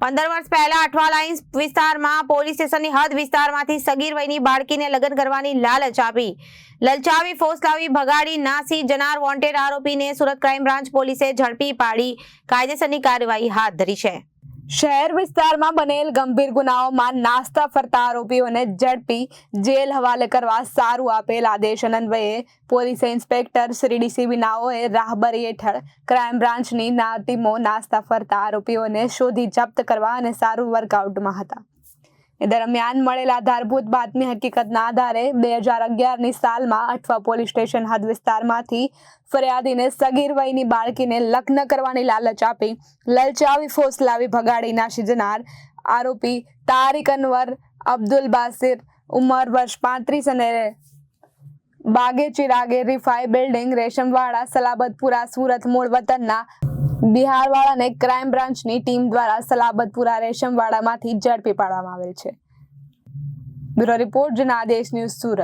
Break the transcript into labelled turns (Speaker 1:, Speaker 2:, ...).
Speaker 1: 15 વર્ષ પહેલા અઠવા લાઇન્સ વિસ્તારમાં પોલીસ સ્ટેશનની હદ વિસ્તારમાંથી સગીર વયની બાળકીને લગ્ન કરવાની લલચાવી ફોસલાવી ભગાડી નાસી જનાર વોન્ટેડ આરોપીને સુરત ક્રાઇમ બ્રાન્ચ પોલીસે ઝડપી પાડી કાયદેસરની કાર્યવાહી હાથ ધરી છે।
Speaker 2: શહેર વિસ્તારમાં બનેલ ગંભીર ગુનાઓમાં નાસ્તા ફરતા આરોપીઓને ઝડપી જેલ હવાલે કરવા સારું આપેલ આદેશ અન્વયે પોલીસ ઇન્સ્પેક્ટર શ્રી ડીસીબી નાઓએ રાહબરી હેઠળ ક્રાઇમ બ્રાન્ચની ટીમો નાસ્તા ફરતા આરોપીઓને શોધી જપ્ત કરવા અને સારું વર્કઆઉટમાં હતા। એ દરમિયાન મળેલ આધારભૂત બાતમી હકીકતના આધારે 2011ની સાલમાં અઠવા પોલીસ સ્ટેશન હદ વિસ્તારમાંથી ફરિયાદીને સગીર વયની બાળકીને લગ્ન કરવાની લાલચ આપી લલચાવી ફોસલાવી ભગાડી નાસી જનાર આરોપી તારિક અનવર અબ્દુલ બાસિર ઉંમર વર્ષ 35 અને બાગે ચિરાગે રિફાઈ બિલ્ડિંગ રેશમવાડા સલાબતપુરા સુરત મૂળ વતનના બિહારવાળાને ક્રાઇમ બ્રાન્ચની ટીમ દ્વારા સલાબતપુરા રેશમવાડામાંથી ઝડપી પાડવામાં આવેલ છે। Bureau report Janadesh news Surat.